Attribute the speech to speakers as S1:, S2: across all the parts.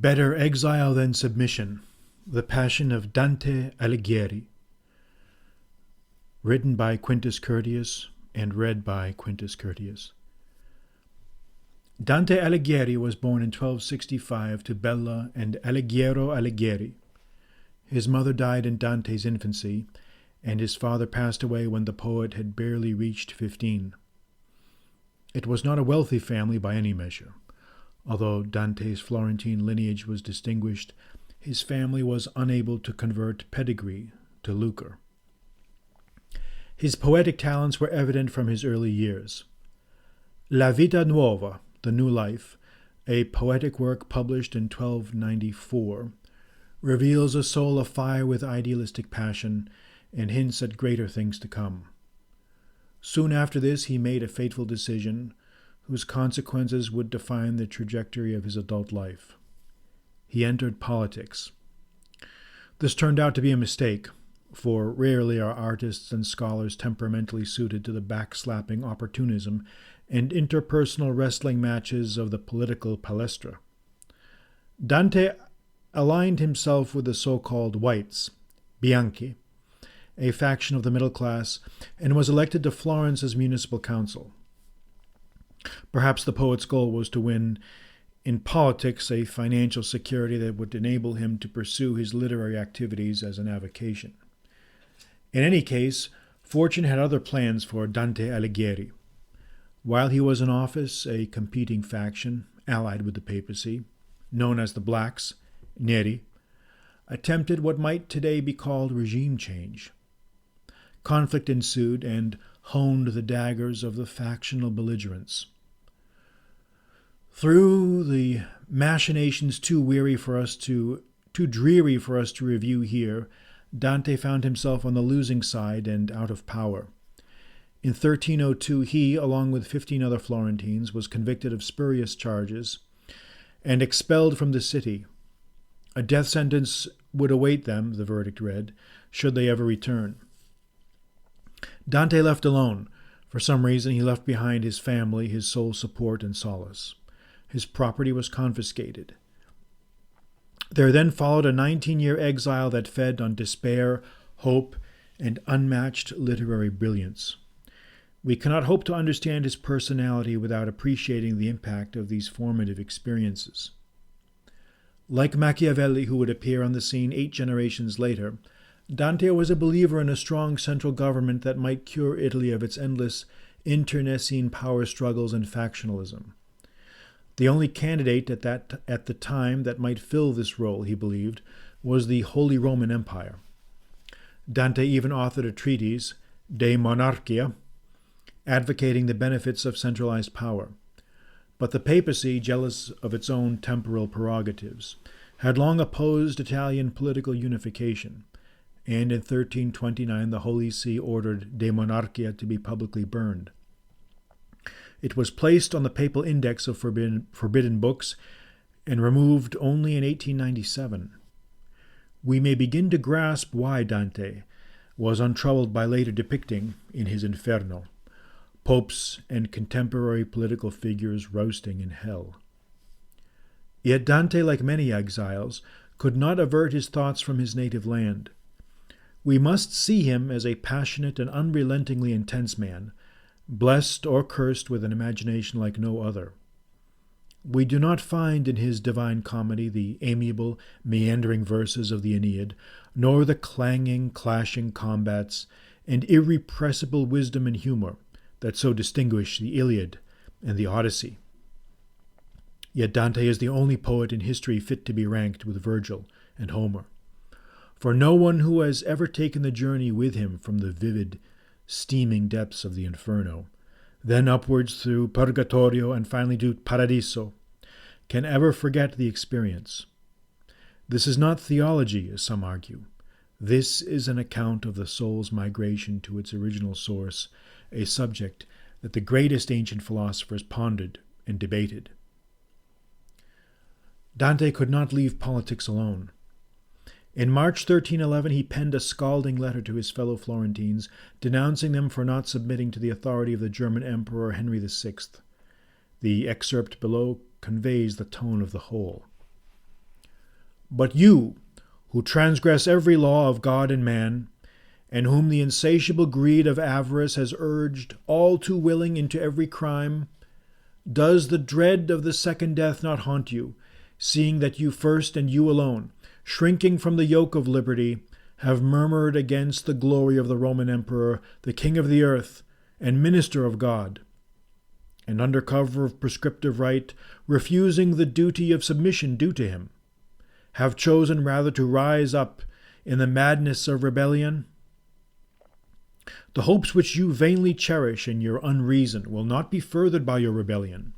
S1: Better Exile Than Submission, The Passion of Dante Alighieri, written by Quintus Curtius and read by Quintus Curtius. Dante Alighieri was born in 1265 to Bella and Alighiero Alighieri. His mother died in Dante's infancy, and his father passed away when the poet had barely reached 15. It was not a wealthy family by any measure. Although Dante's Florentine lineage was distinguished, his family was unable to convert pedigree to lucre. His poetic talents were evident from his early years. La Vita Nuova, The New Life, a poetic work published in 1294, reveals a soul afire with idealistic passion and hints at greater things to come. Soon after this, he made a fateful decision whose consequences would define the trajectory of his adult life. He entered politics. This turned out to be a mistake, for rarely are artists and scholars temperamentally suited to the backslapping opportunism and interpersonal wrestling matches of the political palestra. Dante aligned himself with the so-called whites, Bianchi, a faction of the middle class, and was elected to Florence's municipal council. Perhaps the poet's goal was to win in politics a financial security that would enable him to pursue his literary activities as an avocation. In any case, fortune had other plans for Dante Alighieri. While he was in office, a competing faction, allied with the papacy, known as the Blacks, Neri, attempted what might today be called regime change. Conflict ensued and honed the daggers of the factional belligerents. Through the machinations too dreary for us to review here, Dante found himself on the losing side and out of power. In 1302, he, along with 15 other Florentines, was convicted of spurious charges and expelled from the city. A death sentence would await them, the verdict read, should they ever return. Dante left alone. For some reason, he left behind his family, his sole support and solace. His property was confiscated. There then followed a 19-year exile that fed on despair, hope, and unmatched literary brilliance. We cannot hope to understand his personality without appreciating the impact of these formative experiences. Like Machiavelli, who would appear on the scene 8 generations later, Dante was a believer in a strong central government that might cure Italy of its endless internecine power struggles and factionalism. The only candidate at the time that might fill this role, he believed, was the Holy Roman Empire. Dante even authored a treatise, De Monarchia, advocating the benefits of centralized power. But the papacy, jealous of its own temporal prerogatives, had long opposed Italian political unification, and in 1329 the Holy See ordered De Monarchia to be publicly burned. It was placed on the papal index of forbidden books and removed only in 1897. We may begin to grasp why Dante was untroubled by later depicting, in his Inferno, popes and contemporary political figures roasting in hell. Yet Dante, like many exiles, could not avert his thoughts from his native land. We must see him as a passionate and unrelentingly intense man, blessed or cursed with an imagination like no other. We do not find in his Divine Comedy the amiable, meandering verses of the Aeneid, nor the clanging, clashing combats and irrepressible wisdom and humor that so distinguish the Iliad and the Odyssey. Yet Dante is the only poet in history fit to be ranked with Virgil and Homer. For no one who has ever taken the journey with him from the vivid, steaming depths of the Inferno, then upwards through Purgatorio and finally to Paradiso, can ever forget the experience. This is not theology, as some argue. This is an account of the soul's migration to its original source, a subject that the greatest ancient philosophers pondered and debated. Dante could not leave politics alone. In March 1311 he penned a scalding letter to his fellow Florentines, denouncing them for not submitting to the authority of the German Emperor Henry VI. The excerpt below conveys the tone of the whole. But you, who transgress every law of God and man, and whom the insatiable greed of avarice has urged all too willing into every crime, does the dread of the second death not haunt you, seeing that you first and you alone, shrinking from the yoke of liberty, have murmured against the glory of the Roman Emperor, the King of the earth, and minister of God, and under cover of prescriptive right, refusing the duty of submission due to him, have chosen rather to rise up in the madness of rebellion? The hopes which you vainly cherish in your unreason will not be furthered by your rebellion,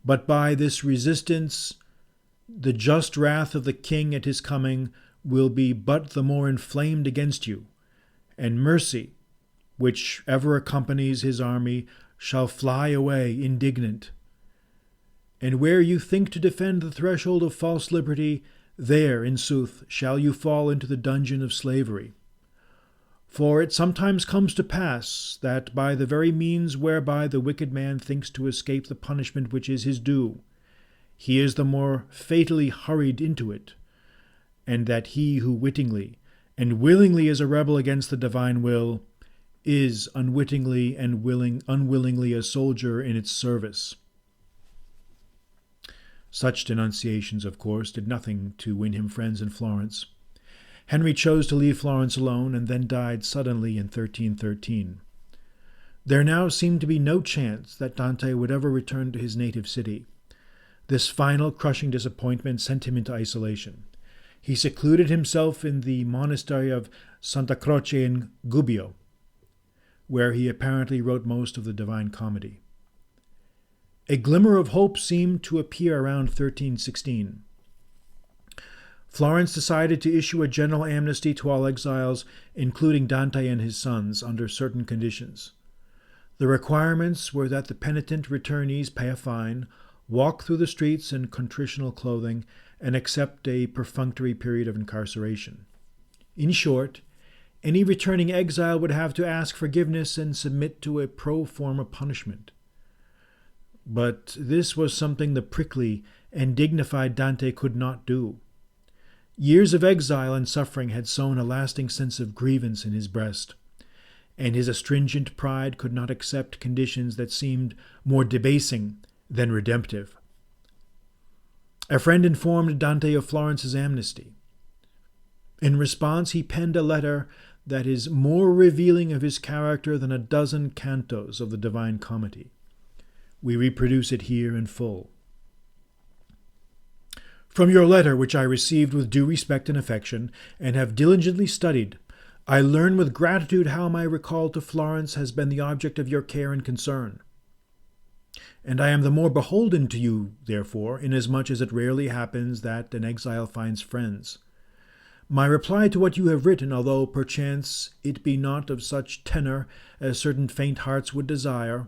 S1: but by this resistance the just wrath of the king at his coming will be but the more inflamed against you, and mercy, which ever accompanies his army, shall fly away indignant. And where you think to defend the threshold of false liberty, there, in sooth, shall you fall into the dungeon of slavery. For it sometimes comes to pass that by the very means whereby the wicked man thinks to escape the punishment which is his due, he is the more fatally hurried into it, and that he who wittingly and willingly is a rebel against the divine will is unwittingly and unwillingly a soldier in its service. Such denunciations, of course, did nothing to win him friends in Florence. Henry chose to leave Florence alone and then died suddenly in 1313. There now seemed to be no chance that Dante would ever return to his native city. This final crushing disappointment sent him into isolation. He secluded himself in the monastery of Santa Croce in Gubbio, where he apparently wrote most of the Divine Comedy. A glimmer of hope seemed to appear around 1316. Florence decided to issue a general amnesty to all exiles, including Dante and his sons, under certain conditions. The requirements were that the penitent returnees pay a fine, walk through the streets in contritional clothing, and accept a perfunctory period of incarceration. In short, any returning exile would have to ask forgiveness and submit to a pro forma punishment. But this was something the prickly and dignified Dante could not do. Years of exile and suffering had sown a lasting sense of grievance in his breast, and his astringent pride could not accept conditions that seemed more debasing than redemptive. A friend informed Dante of Florence's amnesty. In response, he penned a letter that is more revealing of his character than a dozen cantos of the Divine Comedy. We reproduce it here in full. From your letter, which I received with due respect and affection, and have diligently studied, I learn with gratitude how my recall to Florence has been the object of your care and concern. And I am the more beholden to you, therefore, inasmuch as it rarely happens that an exile finds friends. My reply to what you have written, although perchance it be not of such tenor as certain faint hearts would desire,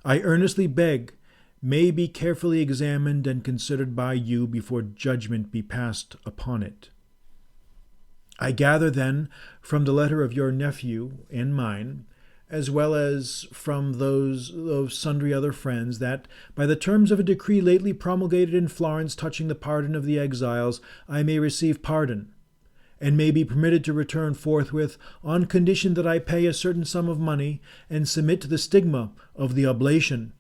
S1: I earnestly beg may be carefully examined and considered by you before judgment be passed upon it. I gather, then, from the letter of your nephew and mine, as well as from those of sundry other friends, that, by the terms of a decree lately promulgated in Florence touching the pardon of the exiles, I may receive pardon, and may be permitted to return forthwith, on condition that I pay a certain sum of money, and submit to the stigma of the oblation.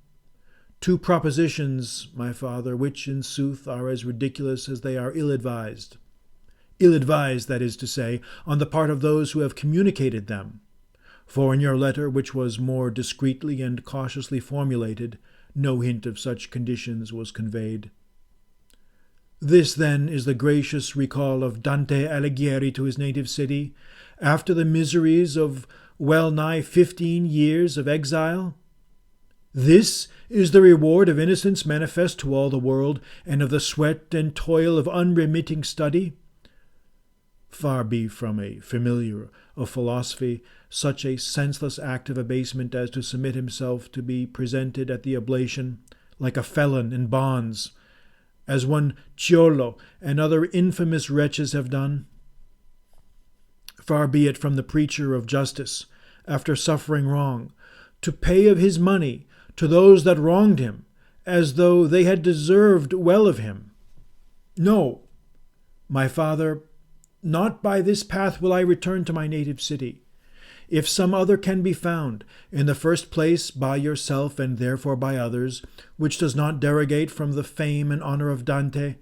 S1: Two propositions, my father, which in sooth are as ridiculous as they are ill-advised. Ill-advised, that is to say, on the part of those who have communicated them. For in your letter, which was more discreetly and cautiously formulated, no hint of such conditions was conveyed. This, then, is the gracious recall of Dante Alighieri to his native city, after the miseries of well-nigh 15 years of exile? This is the reward of innocence manifest to all the world, and of the sweat and toil of unremitting study? Far be from a familiar of philosophy such a senseless act of abasement as to submit himself to be presented at the oblation, like a felon in bonds, as one Ciolo and other infamous wretches have done. Far be it from the preacher of justice, after suffering wrong, to pay of his money to those that wronged him, as though they had deserved well of him. No, My father, not by this path will I return to my native city. If some other can be found, in the first place by yourself and therefore by others, which does not derogate from the fame and honor of Dante,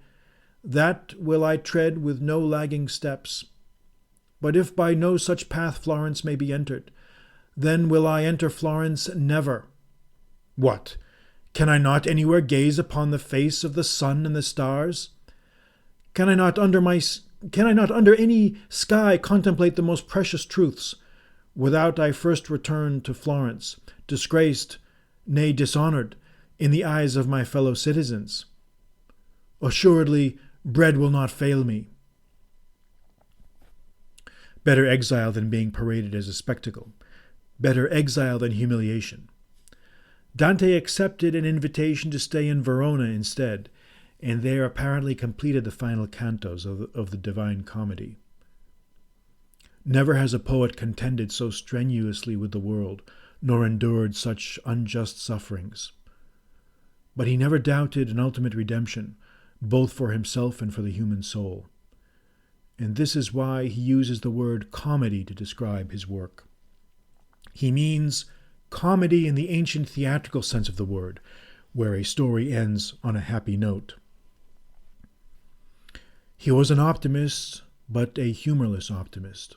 S1: that will I tread with no lagging steps. But if by no such path Florence may be entered, then will I enter Florence never. What? Can I not anywhere gaze upon the face of the sun and the stars? Can I not under any sky contemplate the most precious truths, without I first return to Florence, disgraced, nay, dishonored, in the eyes of my fellow citizens? Assuredly, bread will not fail me. Better exile than being paraded as a spectacle. Better exile than humiliation. Dante accepted an invitation to stay in Verona instead, and there apparently completed the final cantos of the Divine Comedy. Never has a poet contended so strenuously with the world, nor endured such unjust sufferings. But he never doubted an ultimate redemption, both for himself and for the human soul. And this is why he uses the word comedy to describe his work. He means comedy in the ancient theatrical sense of the word, where a story ends on a happy note. He was an optimist, but a humorless optimist.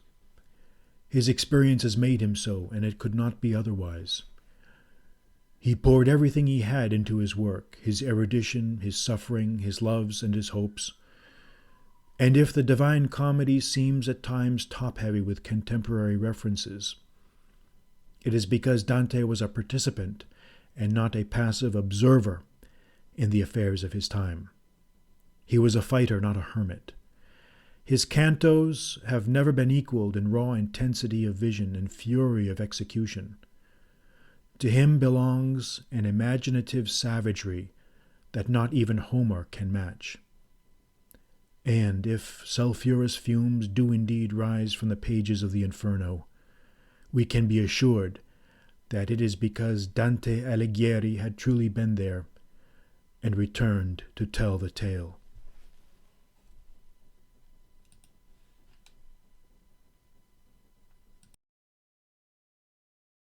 S1: His experience has made him so, and it could not be otherwise. He poured everything he had into his work, his erudition, his suffering, his loves, and his hopes. And if the Divine Comedy seems at times top-heavy with contemporary references, it is because Dante was a participant and not a passive observer in the affairs of his time. He was a fighter, not a hermit. His cantos have never been equaled in raw intensity of vision and fury of execution. To him belongs an imaginative savagery that not even Homer can match. And if sulphurous fumes do indeed rise from the pages of the Inferno, we can be assured that it is because Dante Alighieri had truly been there and returned to tell the tale.